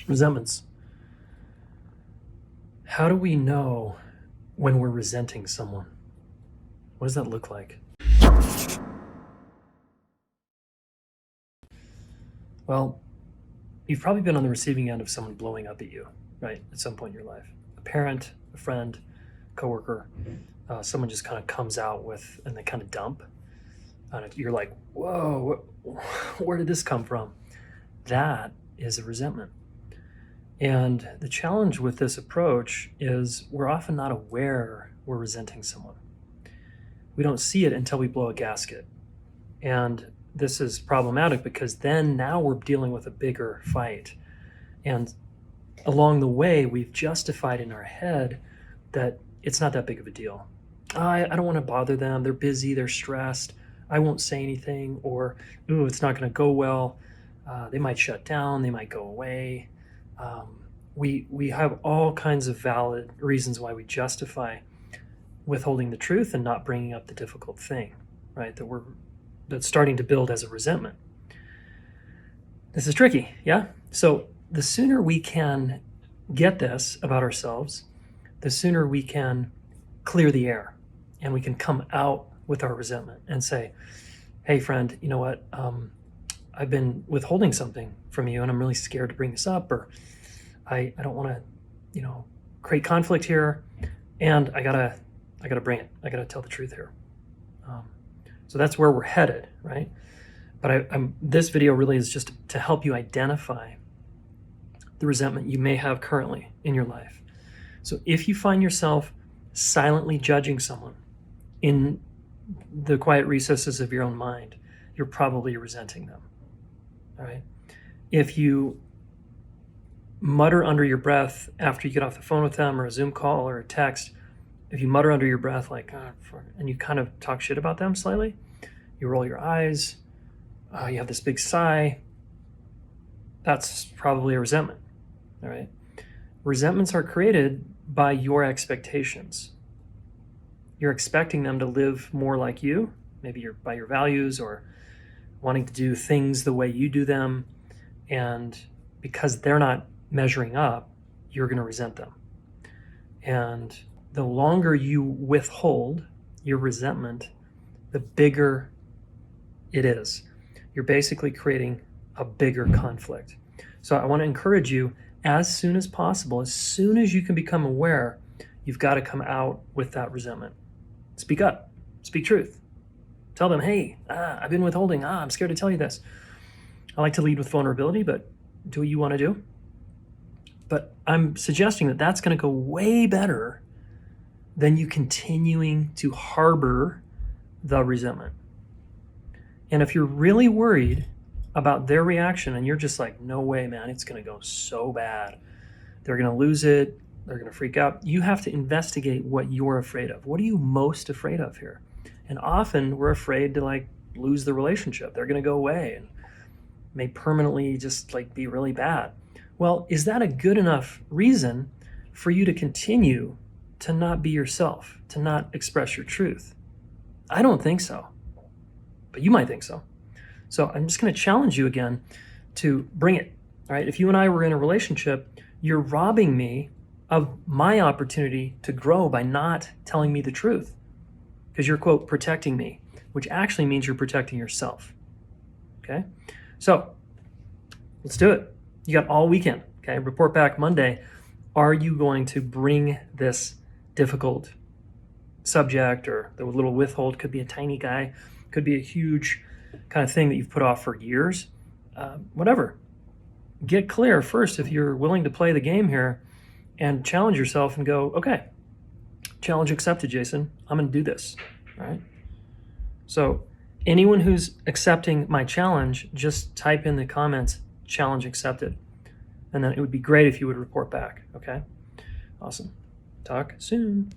Resentments. How do we know when we're resenting someone? What does that look like? Well, you've probably been on the receiving end of someone blowing up at you, right? At some point in your life. A parent, a friend, coworker, someone just kind of comes out with, and they kind of dump. And you're like, whoa, where did this come from? That is a resentment. And the challenge with this approach is we're often not aware we're resenting someone. We don't see it until we blow a gasket. And this is problematic because then now we're dealing with a bigger fight. And along the way, we've justified in our head that it's not that big of a deal. I don't want to bother them. They're busy, they're stressed. I won't say anything, or, ooh, it's not going to go well. They might shut down, they might go away. We have all kinds of valid reasons why we justify withholding the truth and not bringing up the difficult thing, right? That's starting to build as a resentment. This is tricky, yeah? So the sooner we can get this about ourselves, the sooner we can clear the air and we can come out with our resentment and say, hey, friend, you know what? I've been withholding something from you and I'm really scared to bring this up, or I don't want to, create conflict here, and I gotta bring it. I gotta tell the truth here. So that's where we're headed, right? But this video really is just to help you identify the resentment you may have currently in your life. So if you find yourself silently judging someone in the quiet recesses of your own mind, you're probably resenting them, all right? If you mutter under your breath after you get off the phone with them, or a Zoom call or a text, if you mutter under your breath like, and you kind of talk shit about them slightly, you roll your eyes, you have this big sigh, that's probably a resentment, all right? Resentments are created by your expectations. You're expecting them to live more like you, maybe by your values, or wanting to do things the way you do them, and because they're not measuring up, you're going to resent them. And the longer you withhold your resentment, the bigger it is. You're basically creating a bigger conflict. So I want to encourage you, as soon as possible, as soon as you can become aware, you've got to come out with that resentment. Speak up, speak truth. Tell them, hey, I've been withholding. I'm scared to tell you this. I like to lead with vulnerability, but do what you want to do. But I'm suggesting that that's going to go way better than you continuing to harbor the resentment. And if you're really worried about their reaction and you're just like, no way, man, it's going to go so bad. They're going to lose it. They're going to freak out. You have to investigate what you're afraid of. What are you most afraid of here? And often we're afraid to lose the relationship. They're going to go away and may permanently just be really bad. Well, is that a good enough reason for you to continue to not be yourself, to not express your truth? I don't think so, but you might think so. So I'm just going to challenge you again to bring it, all right? If you and I were in a relationship, you're robbing me of my opportunity to grow by not telling me the truth, because you're, quote, protecting me, which actually means you're protecting yourself, okay? So let's do it. You got all weekend, okay? Report back Monday. Are you going to bring this difficult subject, or the little withhold, could be a tiny guy, could be a huge kind of thing that you've put off for years, whatever. Get clear first if you're willing to play the game here and challenge yourself and go, okay, challenge accepted, Jason. I'm going to do this, all right? So anyone who's accepting my challenge, just type in the comments, challenge accepted. And then it would be great if you would report back, okay? Awesome. Talk soon.